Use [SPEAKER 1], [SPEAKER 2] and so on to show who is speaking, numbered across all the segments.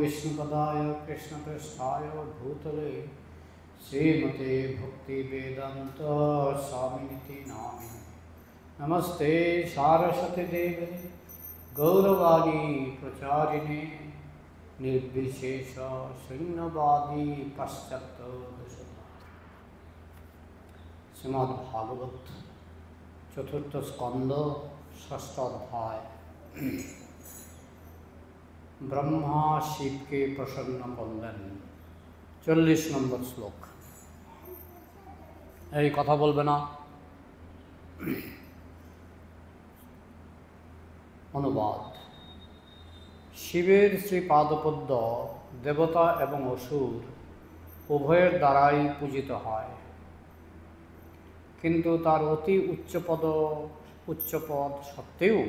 [SPEAKER 1] विष्णुपदाय कृष्णपृष्ठाय भूतले श्रीमते भक्तिवेदांत स्वामिनिति नामिने। नमस्ते सारस्वती देवे गौरवाणी प्रचारिणे निर्विशेष शून्यवादी पश्चात श्रीमद्भागवत चतुर्थ स्कंद षष्ठ अध्याय। ब्रह्मा शिव के प्रसन्न करलेन। 40 नम्बर श्लोक। এই কথা বলবে না। অনুবাদ। শিবের শ্রীপাদপদ্ম দেবতা এবং অসুর উভয়ের দ্বারাই পূজিত হয়, কিন্তু তার অতি উচ্চপদ সত্ত্বেও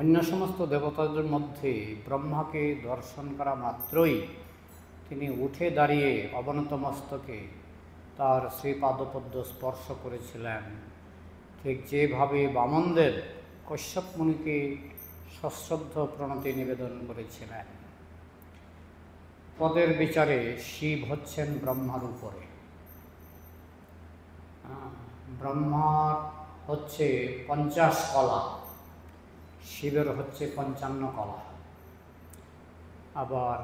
[SPEAKER 1] অন্য সমস্ত দেবতাদের মধ্যে ব্রহ্মাকে দর্শন করা মাত্রই তিনি উঠে দাঁড়িয়ে অবনত মস্তকে তার শ্রীপাদপদ্ম স্পর্শ করেছিলেন। ঠিক যেভাবে বামনদেব কশ্যপ মুনিকে সশ্রদ্ধ প্রণতি নিবেদন করেছিলেন। পদের বিচারে শিব হচ্ছেন ব্রহ্মার উপরে। ব্রহ্মার হচ্ছে 50 কলা, শিবের হচ্ছে 55 কলা। আবার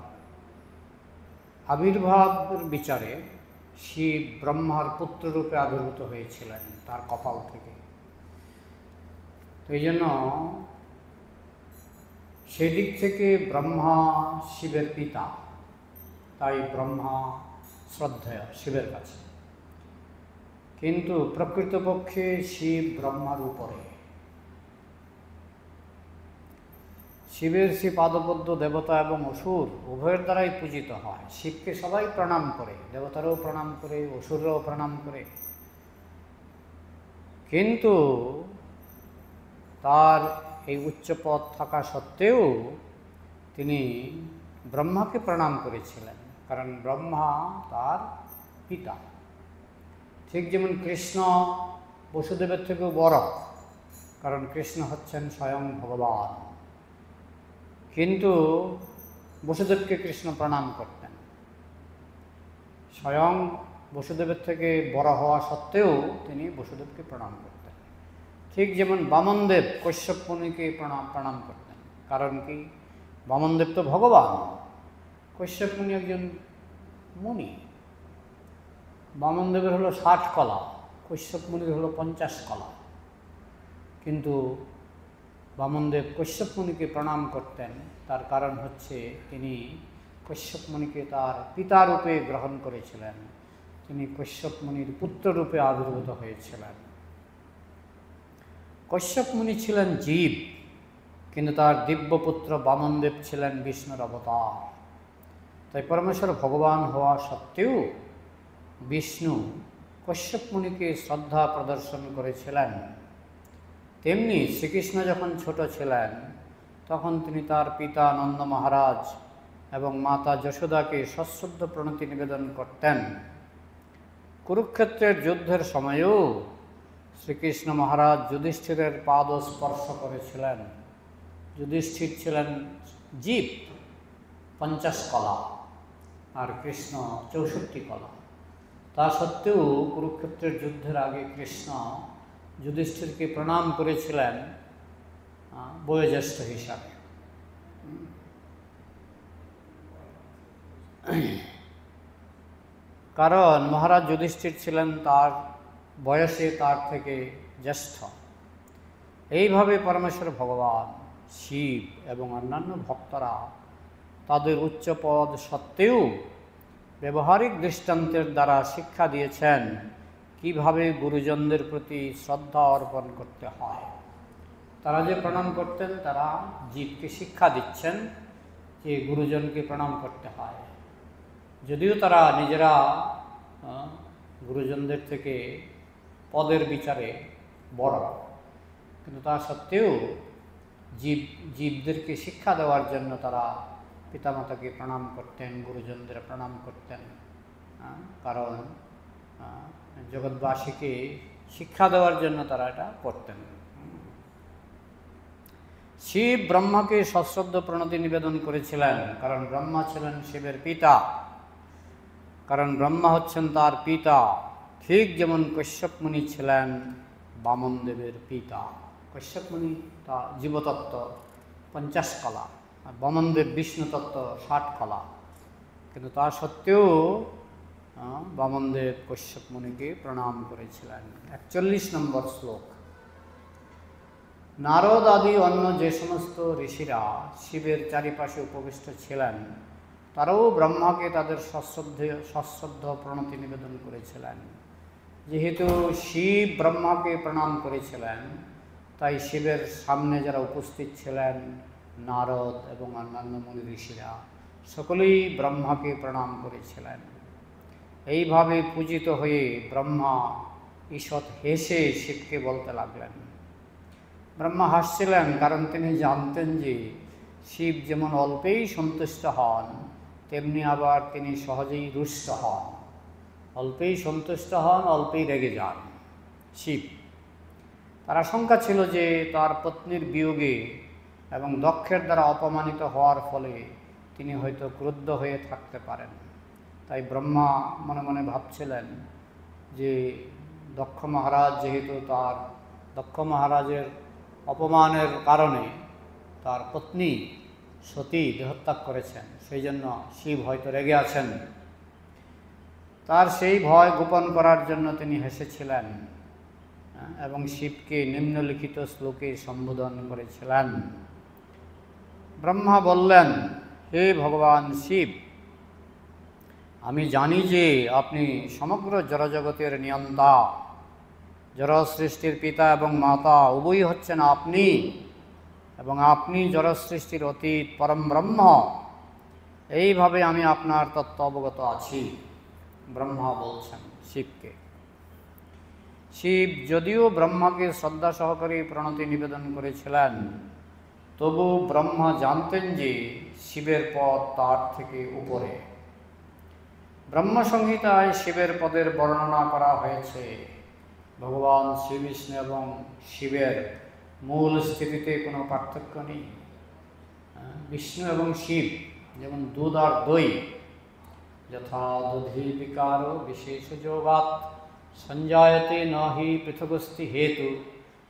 [SPEAKER 1] আবির্ভাবের বিচারে শিব ব্রহ্মার পুত্ররূপে আবির্ভূত হয়েছিলেন তার কপাল থেকে। তো এই জন্য সেদিক থেকে ব্রহ্মা শিবের পিতা, তাই ব্রহ্মা শ্রদ্ধেয় শিবের কাছে। কিন্তু প্রকৃতপক্ষে শিব ব্রহ্মার উপরে। শিবের শ্রী পাদপদ্ম দেবতা এবং অসুর উভয়ের দ্বারাই পূজিত হয়। শিবকে সবাই প্রণাম করে, দেবতারাও প্রণাম করে, অসুররাও প্রণাম করে। কিন্তু তার এই উচ্চপদ থাকা সত্ত্বেও তিনি ব্রহ্মাকে প্রণাম করেছিলেন, কারণ ব্রহ্মা তার পিতা। ঠিক যেমন কৃষ্ণ বসুদেবের থেকেও বড়, কারণ কৃষ্ণ হচ্ছেন স্বয়ং ভগবান। কিন্তু বসুদেবকে কৃষ্ণ প্রণাম করতেন। স্বয়ং বসুদেবের থেকে বড় হওয়া সত্ত্বেও তিনি বসুদেবকে প্রণাম করতেন। ঠিক যেমন বামনদেব কশ্যপ মুনিকে প্রণাম করতেন। কারণ কি? বামনদেব তো ভগবান, কশ্যপ মুনি একজন মুনি। বামনদেবের হলো 60 কলা, কশ্যপ মুনির হলো 50 কলা। কিন্তু বামনদেব কশ্যপ মুনিকে প্রণাম করতেন, তার কারণ হচ্ছে তিনি কশ্যপ মুনিকে তার পিতারূপে গ্রহণ করেছিলেন। তিনি কশ্যপ মুনির পুত্ররূপে আবির্ভূত হয়েছিলেন। কশ্যপ মুনি ছিলেন জীব, কিন্তু তার দিব্যপুত্র বামনদেব ছিলেন বিষ্ণুর অবতার। তাই পরমেশ্বর ভগবান হওয়া সত্ত্বেও বিষ্ণু কশ্যপ মুনিকে শ্রদ্ধা প্রদর্শন করেছিলেন। তেমনি শ্রীকৃষ্ণ যখন ছোট ছিলেন তখন তিনি তার পিতা নন্দ মহারাজ এবং মাতা যশোদাকে সশ্রদ্ধ প্রণতি নিবেদন করতেন। কুরুক্ষেত্রের যুদ্ধের সময়েও শ্রীকৃষ্ণ মহারাজ যুধিষ্ঠিরের পাদ স্পর্শ করেছিলেন। যুধিষ্ঠির ছিলেন জীব, 50 কলা, আর কৃষ্ণ 64 কলা। তা সত্ত্বেও কুরুক্ষেত্রের যুদ্ধের আগে কৃষ্ণ যুধিষ্ঠিরকে প্রণাম করেছিলেন বয়োজ্যেষ্ঠ হিসাবে। কারণ মহারাজ যুধিষ্ঠির ছিলেন তার বয়সে তার থেকে জ্যেষ্ঠ। এইভাবে পরমেশ্বর ভগবান শিব এবং অন্যান্য ভক্তরা তাদের উচ্চপদ সত্ত্বেও ব্যবহারিক দৃষ্টান্তের দ্বারা শিক্ষা দিয়েছেন কিভাবে গুরুজনদের প্রতি শ্রদ্ধা অর্পণ করতে হয়। তারা যে প্রণাম করতেন, তারা জীবকে শিক্ষা দিচ্ছেন যে গুরুজনকে প্রণাম করতে হয়। যদিও তারা নিজেরা গুরুজনদের থেকে পদের বিচারে বড়, কিন্তু তা সত্ত্বেও জীবদেরকে শিক্ষা দেওয়ার জন্য তারা পিতামাতাকে প্রণাম করতেন, গুরুজনদের প্রণাম করতেন। কারণ জগৎবাসীকে শিক্ষা দেওয়ার জন্য তারা এটা করতেন। শিব ব্রহ্মাকে সশ্রদ্ধ প্রণতি নিবেদন করেছিলেন, কারণ ব্রহ্মা ছিলেন শিবের পিতা, কারণ ব্রহ্মা হচ্ছেন তার পিতা। ঠিক যেমন কশ্যপ মুনি ছিলেন বামনদেবের পিতা। কশ্যপ মুনি তা জীবতত্ত্ব 50 কলা, আর বামনদেব বিষ্ণুতত্ত্ব 60 কলা। কিন্তু তা সত্ত্বেও বামনদেব কশ্যপ মুনিকে প্রণাম করেছিলেন। 41 নম্বর শ্লোক। নারদ আদি অন্য যে সমস্ত ঋষিরা শিবের চারিপাশে উপবিষ্ট ছিলেন, তারাও ব্রহ্মাকে তাদের সশ্রদ্ধ প্রণতি নিবেদন করেছিলেন। যেহেতু শিব ব্রহ্মাকে প্রণাম করেছিলেন, তাই শিবের সামনে যারা উপস্থিত ছিলেন নারদ এবং অন্যান্য মুনি ঋষিরা সকলেই ব্রহ্মাকে প্রণাম করেছিলেন। এইভাবে পূজিত হয়ে ব্রহ্মা ঈষৎ হেসে শিবকে বলতে লাগলেন। ব্রহ্মা হাসছিলেন, কারণ তিনি জানতেন যে শিব যেমন অল্পেই সন্তুষ্ট হন, তেমনি আবার তিনি সহজেই রুষ্ট হন। অল্পেই সন্তুষ্ট হন, অল্পেই রেগে যান শিব। তার আশঙ্কা ছিল যে তার পত্নীর বিয়োগে এবং দক্ষের দ্বারা অপমানিত হওয়ার ফলে তিনি হয়তো ক্রুদ্ধ হয়ে থাকতে পারেন। তাই ব্রহ্মা মনে মনে ভাবছিলেন যে দক্ষ মহারাজ যেহেতু দক্ষ মহারাজের অপমানের কারণে তার পত্নী সতী দেহত্যাগ করেছেন, সেই জন্য শিব হয়তো রেগে আছেন। তার সেই ভয় গোপন করার জন্য তিনি হেসেছিলেন এবং শিবকে নিম্নলিখিত শ্লোকে সম্বোধন করেছিলেন। ব্রহ্মা বললেন, হে ভগবান শিব, আমি জানি যে আপনি সমগ্র জড়জগতের নিয়ন্তা, জড় সৃষ্টির পিতা এবং মাতা উভয়ই হচ্ছেন আপনি, এবং আপনি জড় সৃষ্টির অতীত পরম ব্রহ্ম। এইভাবে আমি আপনার তত্ত্ব অবগত আছি। ব্রহ্মা বলছেন শিবকে। শিব যদিও ব্রহ্মাকে শ্রদ্ধা সহকারে প্রণতি নিবেদন করেছিলেন, তবু ব্রহ্মা জানতেন যে শিবের পদ তার থেকে উপরে। ব্রহ্মসংহিতায় শিবের পদের বর্ণনা করা হয়েছে। ভগবান শ্রীবিষ্ণু এবং শিবের মূল স্থিতিতে কোনো পার্থক্য নেই। বিষ্ণু এবং শিব যেমন দুধ আর দই, যথা দধি বিকার বিশেষ যোগাৎ সঞ্জায়তে নহি পৃথগস্তি হেতু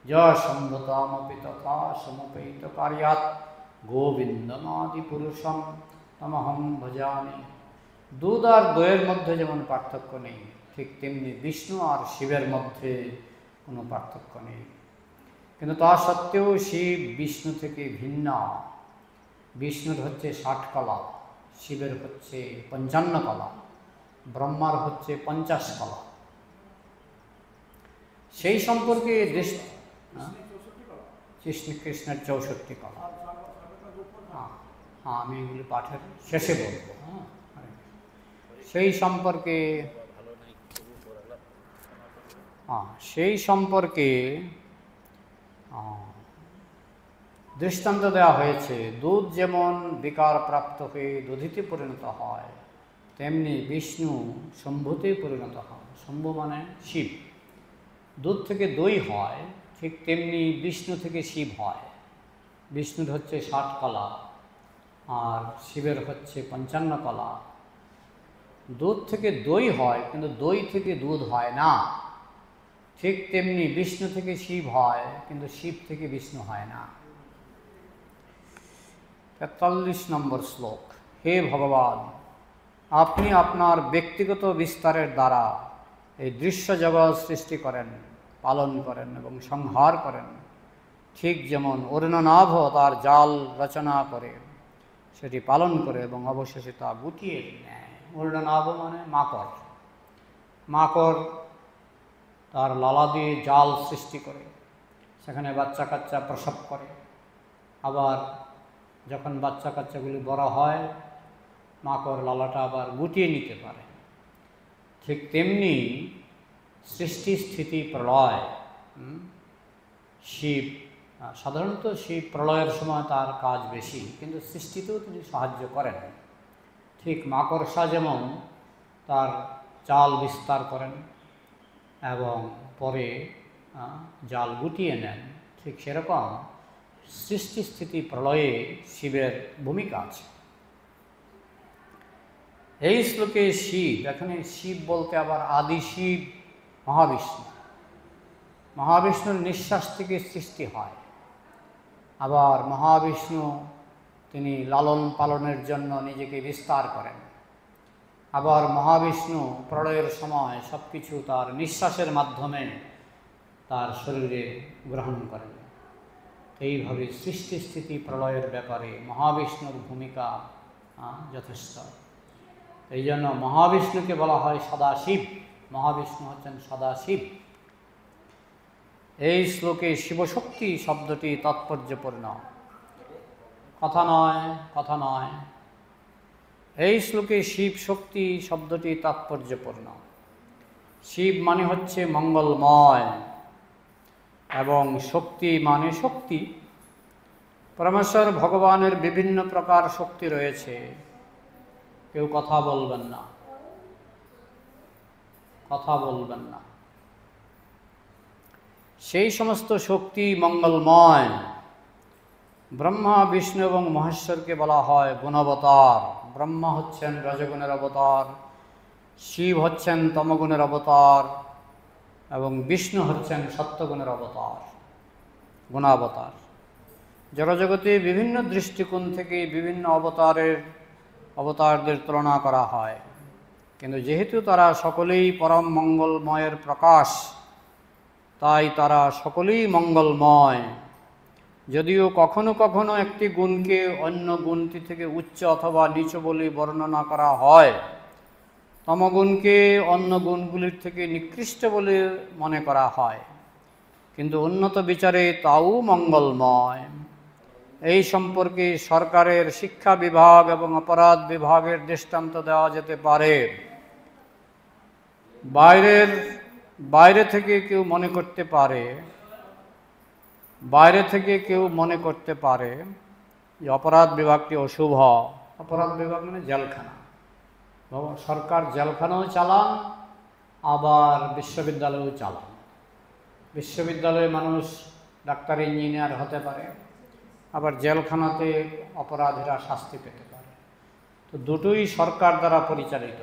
[SPEAKER 1] য সম্ভতামপি তথা সমপৈত কার্যাৎ গোবিন্দমাদি পুরুষম তমহং ভজামি। দুধ আর দইয়ের মধ্যে যেমন পার্থক্য নেই, ঠিক তেমনি বিষ্ণু আর শিবের মধ্যে কোনো পার্থক্য নেই। কিন্তু তা সত্ত্বেও শিব বিষ্ণু থেকে ভিন্ন। বিষ্ণুর হচ্ছে 60 কলা, শিবের হচ্ছে 55 কলা, ব্রহ্মার হচ্ছে 50 কলা। সেই সম্পর্কে কৃষ্ণের 64 কলা। হ্যাঁ, আমি এগুলি পাঠের শেষে বলবো। সেই সম্পর্কে দৃষ্টান্ত দেওয়া হয়েছে। দুধ যেমন বিকার প্রাপ্ত হয়ে দধিতে পরিণত হয়, তেমনি বিষ্ণু শম্ভুতে পরিণত হয়। শম্ভু মানে শিব। দুধ থেকে দই হয়, ঠিক তেমনি বিষ্ণু থেকে শিব হয়। বিষ্ণুর হচ্ছে 60 কলা আর শিবের হচ্ছে 55 কলা। দুধ থেকে দই হয়, কিন্তু দই থেকে দুধ হয় না। ঠিক তেমনি বিষ্ণু থেকে শিব হয়, কিন্তু শিব থেকে বিষ্ণু হয় না। 43 নম্বর শ্লোক। হে ভগবান, আপনি আপনার ব্যক্তিগত বিস্তারের দ্বারা এই দৃশ্য জগৎ সৃষ্টি করেন, পালন করেন এবং সংহার করেন। ঠিক যেমন অরুণনাভ তার জাল রচনা করে, সেটি পালন করে এবং অবশেষে তা গুটিয়ে নেয়। অরুণনাভ মানে মাকড়। মাকড় তার লালা দিয়ে জাল সৃষ্টি করে, সেখানে বাচ্চা কাচ্চা প্রসব করে। আবার যখন বাচ্চা কাচ্চাগুলি বড় হয়, মাকড় লালাটা আবার গুটিয়ে নিতে পারে। ঠিক তেমনি সৃষ্টি স্থিতি প্রলয়। শিব সাধারণত শিব প্রলয়ের সময় তার কাজ বেশি, কিন্তু সৃষ্টিতেও তিনি সাহায্য করেন। ঠিক মাকড়সা যেমন তার জাল বিস্তার করেন এবং পরে জাল গুটিয়ে নেন, ঠিক সেরকম সৃষ্টি স্থিতি প্রলয়ে শিবের ভূমিকা আছে। এই শ্লোকে শিব, এখানে শিব বলতে আবার আদি শিব মহাবিষ্ণু, মহাবিষ্ণুর নিঃশ্বাস থেকে সৃষ্টি হয়। আবার মহাবিষ্ণু তিনি লালন পালনের জন্য নিজেকে বিস্তার করেন। আবার মহাবিষ্ণু প্রলয়ের সময় সব কিছু তার নিঃশ্বাসের মাধ্যমে তার শরীরে গ্রহণ করেন। এইভাবে সৃষ্টি স্থিতি প্রলয়ের ব্যাপারে মহাবিষ্ণুর ভূমিকা যথেষ্ট। এই জন্য মহাবিষ্ণুকে বলা হয় সদাশিব, মহাবিষ্ণু হচ্ছেন সদাশিব। এই শ্লোকে শিবশক্তি শব্দটি তাৎপর্যপূর্ণ, কথা নয়, কথা নয়। এই শ্লোকে শিব শক্তি শব্দটি তাৎপর্যপূর্ণ। শিব মানে হচ্ছে মঙ্গলময় এবং শক্তি মানে শক্তি। পরমেশ্বর ভগবানের বিভিন্ন প্রকার শক্তি রয়েছে, কেউ কথা বলবেন না, কথা বলবেন না। সেই সমস্ত শক্তি মঙ্গলময়। ব্রহ্মা, বিষ্ণু এবং মহেশ্বরকে বলা হয় গুণাবতার। ব্রহ্মা হচ্ছেন রজগুণের অবতার, শিব হচ্ছেন তমগুণের অবতার এবং বিষ্ণু হচ্ছেন সত্যগুণের অবতার, গুণাবতার। জড়জগতে বিভিন্ন দৃষ্টিকোণ থেকে বিভিন্ন অবতারদের তুলনা করা হয়, কিন্তু যেহেতু তারা সকলেই পরম মঙ্গলময়ের প্রকাশ, তাই তারা সকলেই মঙ্গলময়। যদিও কখনো কখনো একটি গুণকে অন্য গুণটি থেকে উচ্চ অথবা নিচু বলে বর্ণনা করা হয়, তমগুণকে অন্য গুণগুলির থেকে নিকৃষ্ট বলে মনে করা হয়, কিন্তু উন্নত বিচারে তাও মঙ্গলময়। এই সম্পর্কে সরকারের শিক্ষা বিভাগ এবং অপরাধ বিভাগের দৃষ্টান্ত দেওয়া যেতে পারে। বাইরে থেকে কেউ মনে করতে পারে যে অপরাধ বিভাগটি অশুভ। অপরাধ বিভাগ মানে জেলখানা। সরকার জেলখানাও চালান, আবার বিশ্ববিদ্যালয়ও চালান। বিশ্ববিদ্যালয়ে মানুষ ডাক্তার, ইঞ্জিনিয়ার হতে পারে, আবার জেলখানাতে অপরাধীরা শাস্তি পেতে পারে। তো দুটোই সরকার দ্বারা পরিচালিত,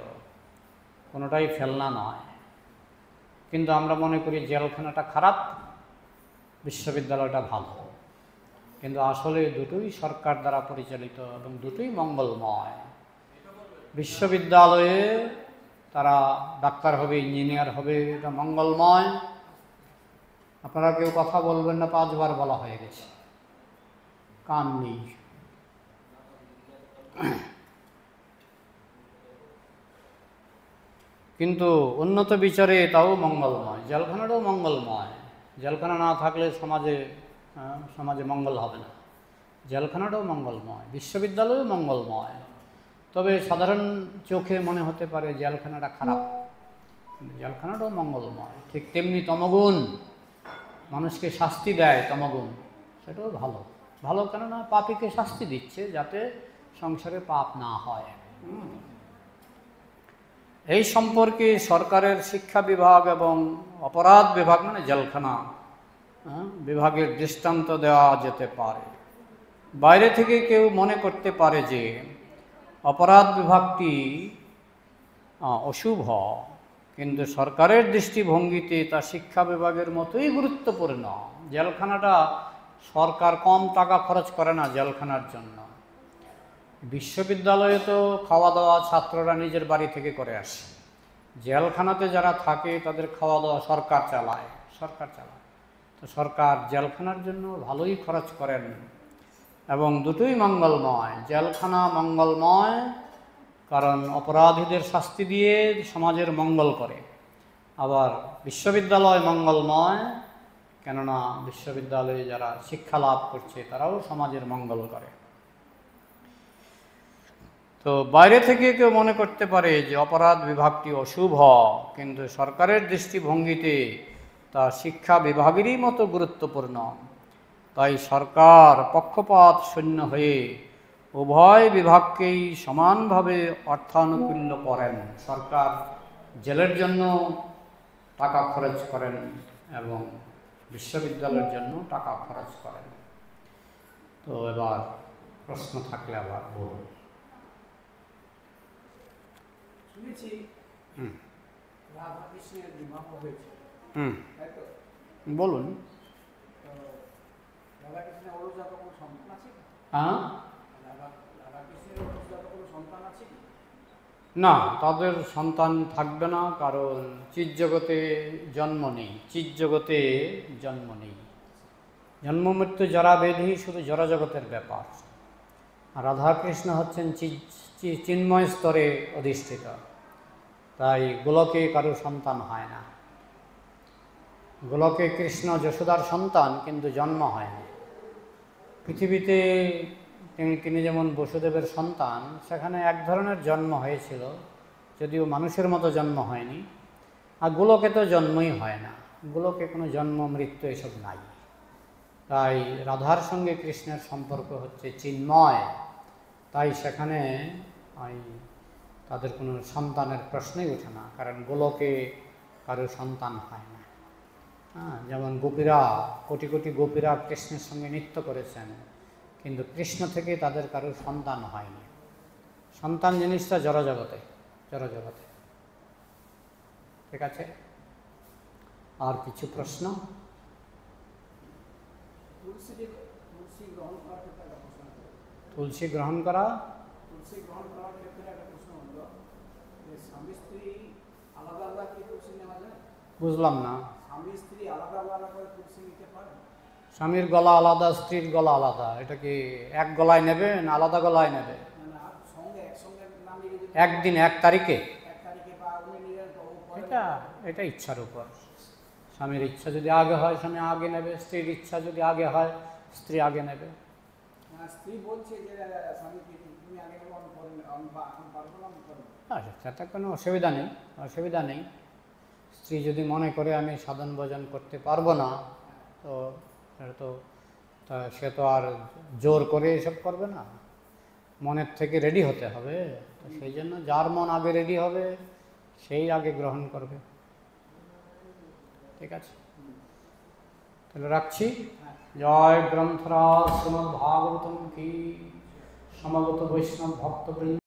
[SPEAKER 1] কোনোটাই ফেলনা নয়। কিন্তু আমরা মনে করি জেলখানাটা খারাপ, বিশ্ববিদ্যালয়টা ভালো, কিন্তু আসলে দুটোই সরকার দ্বারা পরিচালিত এবং দুটোই মঙ্গলময়। বিশ্ববিদ্যালয়ে তারা ডাক্তার হবে, ইঞ্জিনিয়ার হবে, এটা মঙ্গলময়। আপনারা কেউ কথা বলবেন না, 5 বার বলা হয়ে গেছে, কান নেই। কিন্তু উন্নত বিচারে তাও মঙ্গলময়। জেলখানাটাও মঙ্গলময়। জেলখানা না থাকলে সমাজে মঙ্গল হবে না। জেলখানাটাও মঙ্গলময়, বিশ্ববিদ্যালয়ও মঙ্গলময়। তবে সাধারণ চোখে মনে হতে পারে জেলখানাটা খারাপ, কিন্তু জেলখানাটাও মঙ্গলময়। ঠিক তেমনি তমগুণ, মানুষকে শাস্তি দেয় তমগুণ, সেটাও ভালো। ভালো কেননা পাপীকে শাস্তি দিচ্ছে যাতে সংসারে পাপ না হয়। এই সম্পর্কে সরকারের শিক্ষা বিভাগ এবং অপরাধ বিভাগ মানে জেলখানা বিভাগের দৃষ্টান্ত দেওয়া যেতে পারে। বাইরে থেকে কেউ মনে করতে পারে যে অপরাধ বিভাগটি অশুভ, কিন্তু সরকারের দৃষ্টিভঙ্গিতে তা শিক্ষা বিভাগের মতোই গুরুত্বপূর্ণ। জেলখানাটা সরকার কম টাকা খরচ করে না জেলখানার জন্য। বিশ্ববিদ্যালয়ে তো খাওয়া দাওয়া ছাত্ররা নিজের বাড়ি থেকে করে আসে। জেলখানাতে যারা থাকে তাদের খাওয়া দাওয়া সরকার চালায়। তো সরকার জেলখানার জন্য ভালোই খরচ করেন এবং দুটোই মঙ্গলময়। জেলখানা মঙ্গলময় কারণ অপরাধীদের শাস্তি দিয়ে সমাজের মঙ্গল করে, আবার বিশ্ববিদ্যালয় মঙ্গলময় কেননা বিশ্ববিদ্যালয়ে যারা শিক্ষা লাভ করছে তারাও সমাজের মঙ্গল করে। তো বাইরে থেকে কেউ মনে করতে পারে যে অপরাধ বিভাগটি অশুভ, কিন্তু সরকারের দৃষ্টিভঙ্গিতে তা শিক্ষা বিভাগেরই মতো গুরুত্বপূর্ণ। তাই সরকার পক্ষপাত শূন্য হয়ে উভয় বিভাগকেই সমানভাবে অর্থানুকূল্য করেন। সরকার জেলের জন্য টাকা খরচ করেন এবং বিশ্ববিদ্যালয়ের জন্য টাকা খরচ করেন। তো এবার প্রশ্ন থাকলে আবার বলুন।
[SPEAKER 2] শুনেছি রাধা কৃষ্ণের বিবাহ হয়েছে, তাই তো?
[SPEAKER 1] বলুন।
[SPEAKER 2] রাধা কৃষ্ণের অরুজাত কোনো সন্তান আছে কি?
[SPEAKER 1] হ্যাঁ,
[SPEAKER 2] রাধা কৃষ্ণের অরুজাত কোনো সন্তান আছে কি?
[SPEAKER 1] না, তাদের সন্তান থাকবে না, কারণ চিৎজগতে জন্ম নেই। চিৎজগতে জন্ম নেই। জন্ম মৃত্যু জরা ব্যাধি শুধু জড়জগতের ব্যাপার। আর রাধাকৃষ্ণ হচ্ছেন চিন্ময় স্তরে অধিষ্ঠিত, তাই গোলকে কারো সন্তান হয় না। গোলকে কৃষ্ণ যশোদার সন্তান, কিন্তু জন্ম হয়নি। পৃথিবীতে তিনি যেমন বসুদেবের সন্তান, সেখানে এক ধরনের জন্ম হয়েছিল, যদিও মানুষের মতো জন্ম হয়নি। আর গোলকে তো জন্মই হয় না, গোলকে কোনো জন্ম মৃত্যু এসব নাই। তাই রাধার সঙ্গে কৃষ্ণের সম্পর্ক হচ্ছে চিন্ময়, তাই সেখানে তাদের কোনো সন্তানের প্রশ্নই ওঠে না, কারণ গোলকে কারো সন্তান হয় না। হ্যাঁ, যেমন গোপীরা, কোটি কোটি গোপীরা কৃষ্ণের সঙ্গে নৃত্য করেছেন, কিন্তু কৃষ্ণ থেকে তাদের কারো সন্তান হয়নি। সন্তান জিনিসটা জড়জগতে, জড়জগতে। ঠিক আছে, আর কিছু প্রশ্ন? তুলসী গ্রহণ করা,
[SPEAKER 2] তুলসী গ্রহণ করার ক্ষেত্রে একটা প্রশ্ন হলো যে স্বামী স্ত্রী আলাদা আলাদা কি তুলসী নেওয়া যায়?
[SPEAKER 1] বুঝলাম না।
[SPEAKER 2] স্বামী স্ত্রী আলাদা আলাদা করে তুলসী নিতে পারে?
[SPEAKER 1] স্বামীর গলা আলাদা, স্ত্রীর গলা আলাদা, এটা কি এক গলায় নেবে না আলাদা গলায় নেবে?
[SPEAKER 2] একসঙ্গে না নিয়ে যদি
[SPEAKER 1] একদিন, এক তারিখে?
[SPEAKER 2] এক তারিখে বা উনি নিলেন তো
[SPEAKER 1] এটা ইচ্ছার উপর। স্বামীর ইচ্ছা যদি আগে হয় স্বামী আগে নেবে, স্ত্রীর ইচ্ছা যদি আগে হয় স্ত্রী আগে নেবে।
[SPEAKER 2] স্ত্রী বলছে যে স্বামীকে তুমি আগে নেবো, আমি পারবো না, আমি করবো।
[SPEAKER 1] তাতে কোনো অসুবিধা নেই, অসুবিধা নেই। স্ত্রী যদি মনে করে আমি সাধন ভজন করতে পারবো না, তো সেটা তো সে তো আর জোর করে এসব করবে না, মনের থেকে রেডি হতে হবে। তো সেই জন্য যার মন আগে রেডি হবে সেই আগে গ্রহণ করবে। ঠিক আছে, তাহলে রাখছি। জয় গ্রন্থরাজ শ্রীমদ্ ভাগবতম কি, সমবেত বৈষ্ণব ভক্তবৃন্দ।